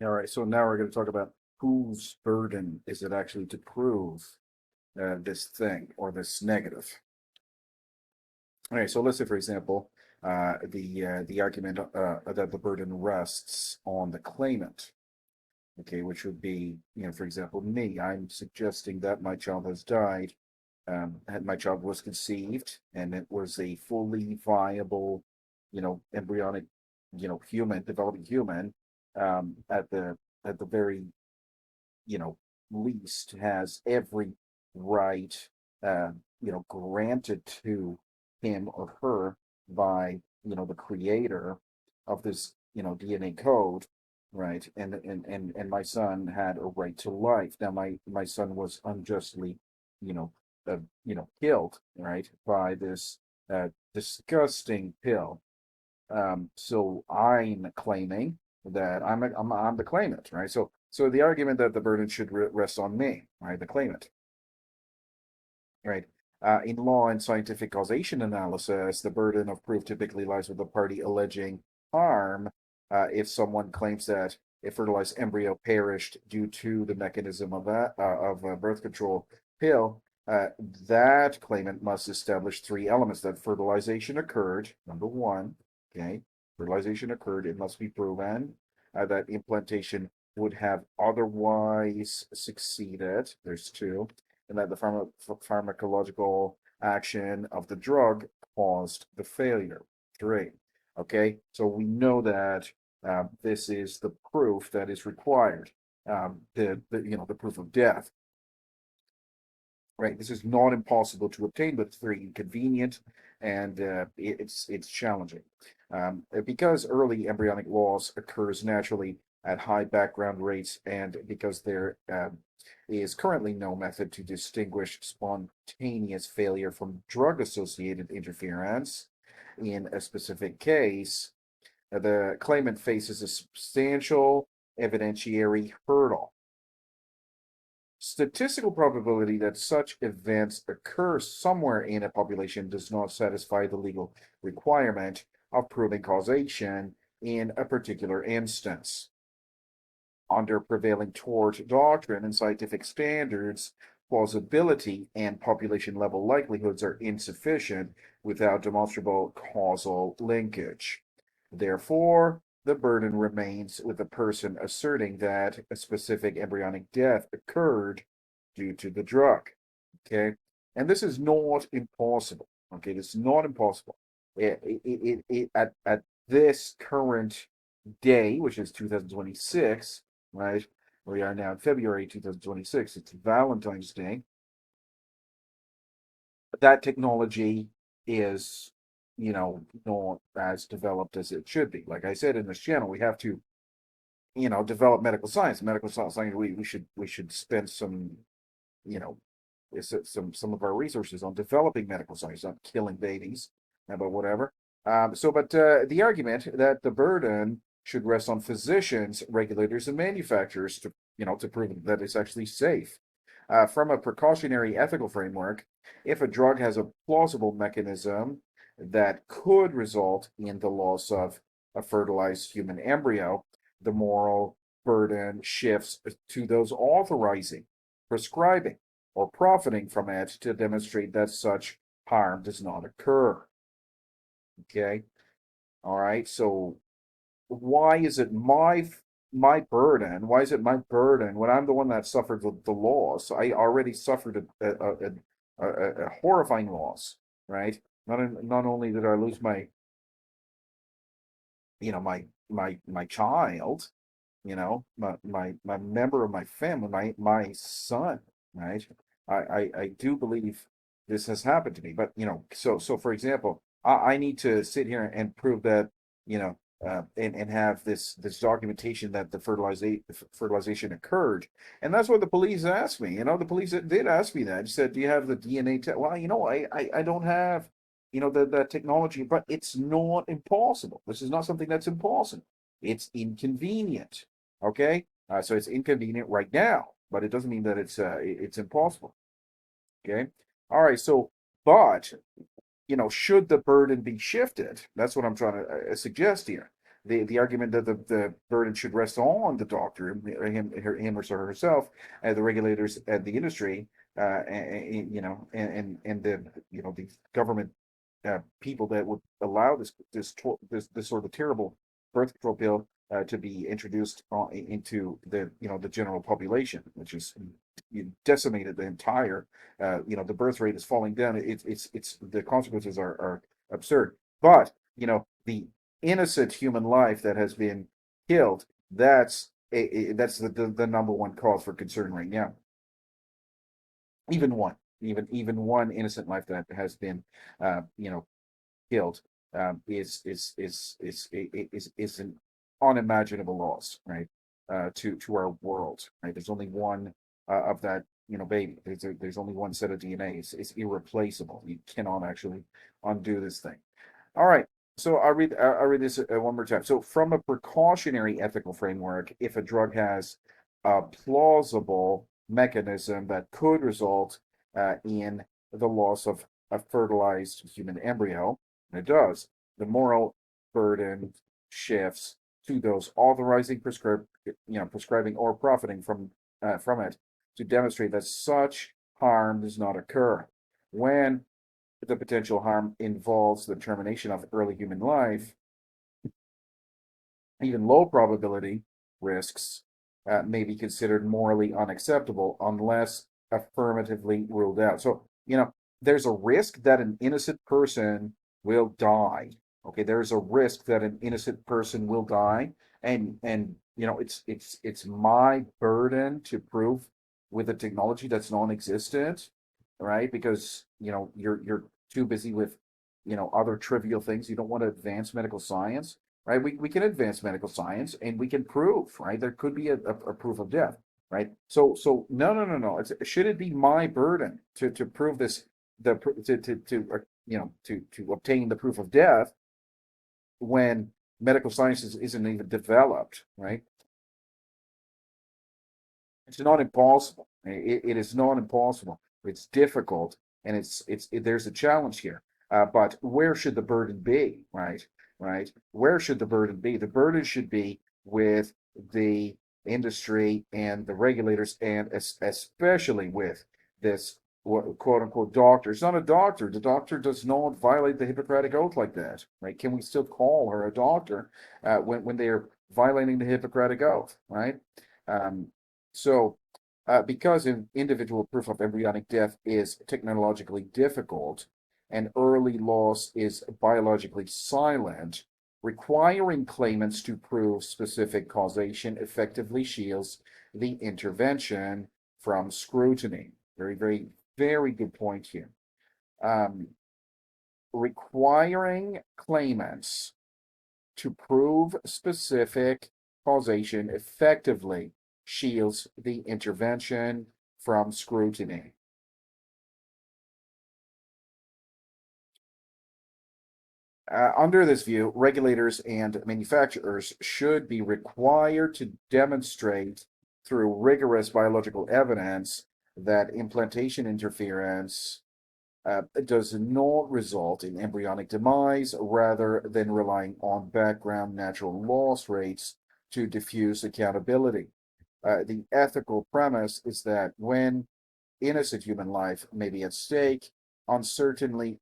All right, so now we're going to talk about whose burden is it actually to prove this thing or this negative. All right, so let's say, for example, the argument that the burden rests on the claimant. Okay, which would be, for example, me. I'm suggesting that my child has died, and my child was conceived, and it was a fully viable, embryonic, human, developing human, at the very, you know, least has every right, granted to him or her by, the creator of this, DNA code, right? And my son had a right to life. Now, my son was unjustly, you know, killed, right, by this disgusting pill. So I'm claiming that I'm the claimant, right? So the argument that the burden should rest on me, right, the claimant, right? In law and scientific causation analysis, the burden of proof typically lies with the party alleging harm. If someone claims that a fertilized embryo perished due to the mechanism of a birth control pill, uh, that claimant must establish three elements: that fertilization occurred, number one, okay, fertilization occurred, it must be proven, that implantation would have otherwise succeeded, there's two, and that the pharmacological action of the drug caused the failure. Great. Okay, so we know that this is the proof that is required. The proof of death. Right. This is not impossible to obtain, but it's very inconvenient, and it's challenging. Because early embryonic loss occurs naturally at high background rates, and because there is currently no method to distinguish spontaneous failure from drug-associated interference in a specific case, the claimant faces a substantial evidentiary hurdle. Statistical probability that such events occur somewhere in a population does not satisfy the legal requirement of proving causation in a particular instance. Under prevailing tort doctrine and scientific standards, plausibility and population level likelihoods are insufficient without demonstrable causal linkage. Therefore, the burden remains with the person asserting that a specific embryonic death occurred due to the drug. Okay, and this is not impossible. Okay, this is not impossible. At this current day, which is 2026, right? We are now in February 2026. It's Valentine's Day. That technology is, not as developed as it should be. Like I said in this channel, we have to, develop medical science. Medical science, we should spend some, you know, some of our resources on developing medical science, not killing babies, but whatever. But the argument that the burden should rest on physicians, regulators, and manufacturers to, to prove that it's actually safe. From a precautionary ethical framework, if a drug has a plausible mechanism that could result in the loss of a fertilized human embryo, the moral burden shifts to those authorizing, prescribing, or profiting from it to demonstrate that such harm does not occur. Okay. All right. So why is it my burden? Why is it my burden when I'm the one that suffered the loss? I already suffered a horrifying loss, right? Not only did I lose my child, my member of my family, my son, right? I do believe this has happened to me, but so for example, I need to sit here and prove that, and have this documentation that the fertilization occurred, and that's what the police asked me. The police did ask me that. He said, "Do you have the DNA test?" Well, I don't have, the technology, but it's not impossible. This is not something that's impossible. It's inconvenient. Okay, so it's inconvenient right now, but it doesn't mean that it's impossible. Okay, all right. So, but should the burden be shifted? That's what I'm trying to suggest here. the argument that the burden should rest on the doctor, him or herself, the regulators, and the industry, and the the government people that would allow this sort of terrible birth control pill to be introduced into the general population, which is decimated the entire the birth rate is falling down. It's the consequences are absurd. But the innocent human life that has been killed, that's the number one cause for concern right now. Even one, even one innocent life that has been killed is an unimaginable loss, right? To our world, right? There's only one of that baby. There's only one set of DNA. It's irreplaceable. You cannot actually undo this thing. All right. So I read this one more time. So from a precautionary ethical framework, if a drug has a plausible mechanism that could result in the loss of a fertilized human embryo, and it does, the moral burden shifts to those authorizing, prescribing or profiting from it to demonstrate that such harm does not occur. When the potential harm involves the termination of early human life, even low probability risks may be considered morally unacceptable unless affirmatively ruled out. So, there's a risk that an innocent person will die. Okay, there's a risk that an innocent person will die, and it's my burden to prove with a technology that's non-existent, right? Because you're too busy with other trivial things. You don't want to advance medical science, right? We can advance medical science and we can prove, right? There could be a proof of death, right? So no. Should it be my burden to prove this, to obtain the proof of death when medical science isn't even developed, right? It's not impossible. It is not impossible. It's difficult, and there's a challenge here. But where should the burden be, right? Right? Where should the burden be? The burden should be with the industry and the regulators, and especially with this quote unquote doctor. It's not a doctor. The doctor does not violate the Hippocratic Oath like that, right? Can we still call her a doctor when they are violating the Hippocratic Oath, right? Um, so, because individual proof of embryonic death is technologically difficult and early loss is biologically silent, requiring claimants to prove specific causation effectively shields the intervention from scrutiny. Very, very, very good point here. Um, Requiring claimants to prove specific causation effectively shields the intervention from scrutiny. Under this view, regulators and manufacturers should be required to demonstrate through rigorous biological evidence that implantation interference does not result in embryonic demise rather than relying on background natural loss rates to diffuse accountability. The ethical premise is that when innocent human life may be at stake, uncertainty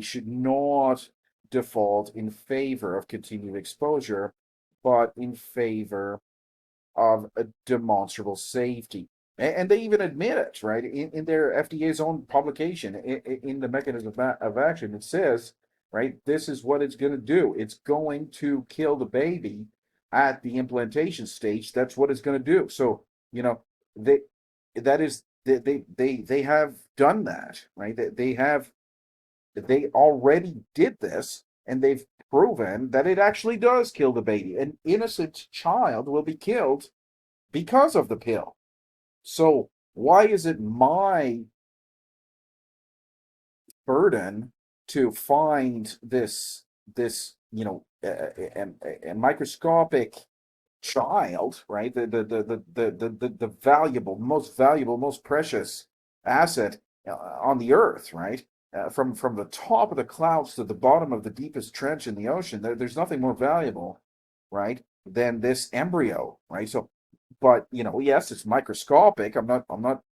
should not default in favor of continued exposure, but in favor of a demonstrable safety. And they even admit it, right? In their FDA's own publication, in the mechanism of action, it says, right, this is what it's going to do. It's going to kill the baby at the implantation stage. That's what it's going to do. So, they that is they have done that, right? They already did this, and they've proven that it actually does kill the baby. An innocent child will be killed because of the pill. So why is it my burden to find this a microscopic child, right? The valuable, most precious asset on the earth, right? from the top of the clouds to the bottom of the deepest trench in the ocean, there's nothing more valuable, right, than this embryo, right? So, but yes, it's microscopic. I'm not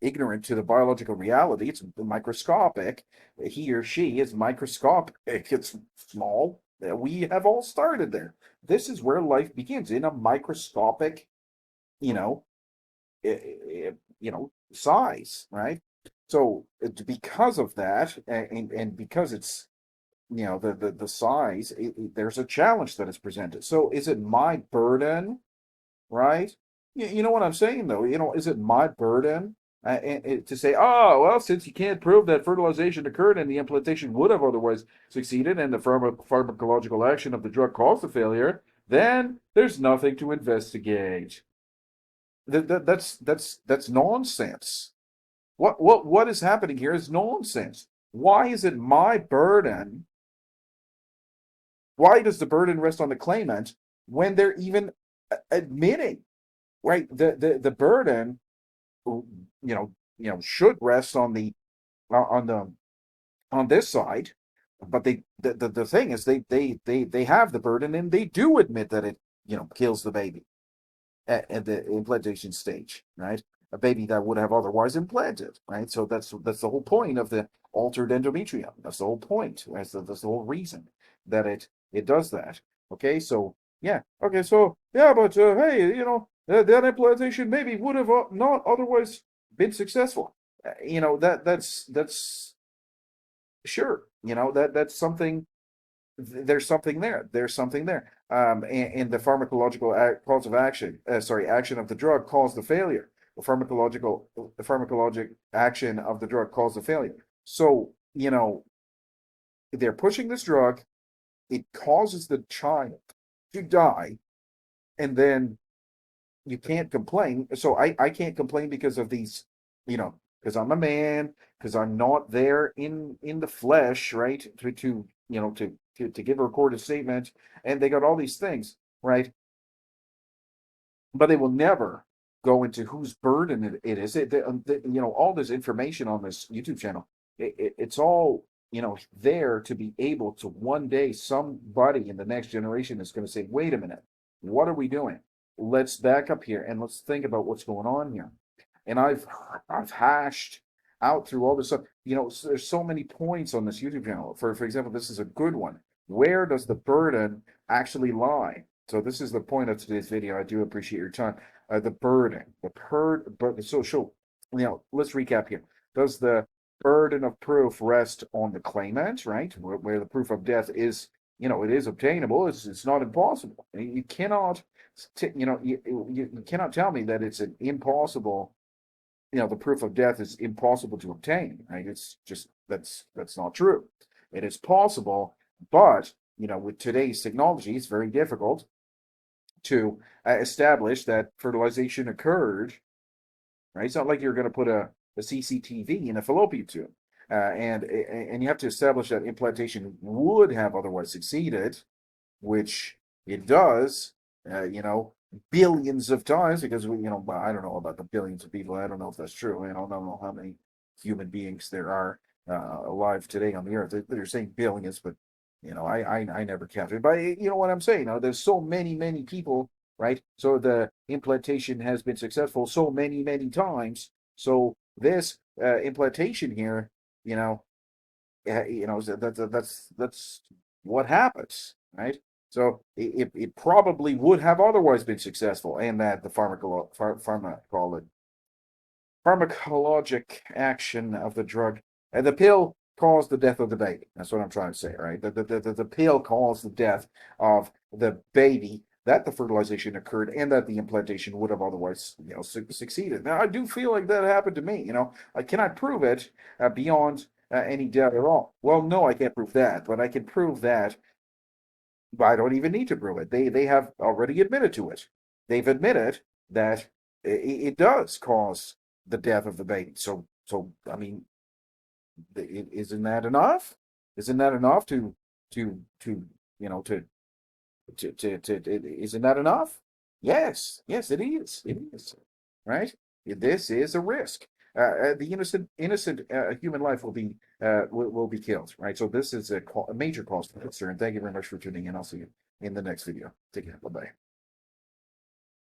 ignorant to the biological reality. It's microscopic. He or she is microscopic. It's small. We have all started there. This is where life begins, in a microscopic, you know, size, right? So because of that, and because it's the size, there's a challenge that is presented. So is it my burden, right? You know what I'm saying, though? Is it my burden to say, oh, well, since you can't prove that fertilization occurred and the implantation would have otherwise succeeded and the pharmacological action of the drug caused the failure, then there's nothing to investigate. That's nonsense. What is happening here is nonsense. Why is it my burden? Why does the burden rest on the claimant when they're even admitting, right? The burden, should rest on this side, but the thing is they have the burden and they do admit that it kills the baby at the implantation stage, right? A baby that would have otherwise implanted, right? So that's the whole point of the altered endometrium. That's the whole point. That's the whole reason that it does that. Okay, so yeah, okay, so yeah, but hey, that implantation maybe would have not otherwise been successful. That's sure. That's something. There's something there. There's something there. And the pharmacological cause of action, action of the drug caused the failure. The pharmacologic action of the drug caused the failure. So, they're pushing this drug. It causes the child to die, and then you can't complain. So I can't complain because of these, because I'm a man, because I'm not there in the flesh, right? To give a recorded statement, and they got all these things, right? But they will never go into whose burden it is. All this information on this YouTube channel, it's all there to be able to one day somebody in the next generation is going to say, wait a minute, what are we doing? Let's back up here and let's think about what's going on here. And I've hashed out through all this stuff. There's so many points on this YouTube channel. For example, this is a good one. Where does the burden actually lie? So this is the point of today's video. I do appreciate your time. The burden, so let's recap here. Does the burden of proof rest on the claimant, right? Where the proof of death is, it is obtainable. It's not impossible. You cannot, you cannot tell me that it's an impossible. The proof of death is impossible to obtain, right? It's just that's not true. It is possible, but with today's technology, it's very difficult to establish that fertilization occurred, right? It's not like you're going to put a CCTV in a fallopian tube, and you have to establish that implantation would have otherwise succeeded, which it does, billions of times, because I don't know about the billions of people. I don't know if that's true. I don't know how many human beings there are alive today on the earth. They're saying billions, but I never counted. But you know what I'm saying? There's so many people, right? So the implantation has been successful so many times. So this implantation here, that's what happens, right? So it probably would have otherwise been successful, and that the pharmacologic action of the drug and the pill caused the death of the baby. That's what I'm trying to say, right? The pill caused the death of the baby, that the fertilization occurred, and that the implantation would have otherwise, succeeded. Now, I do feel like that happened to me. I cannot prove it beyond any doubt at all. Well, no, I can't prove that, but I can prove that. But I don't even need to prove it. They have already admitted to it. They've admitted that it does cause the death of the baby. So I mean, isn't that enough? Isn't that enough isn't that enough? Yes, it is. It is, right? This is a risk. the innocent human life will be killed, right? So this is a major cause for concern. Thank you very much for tuning in. I'll see you in the next video. Take care. Bye bye.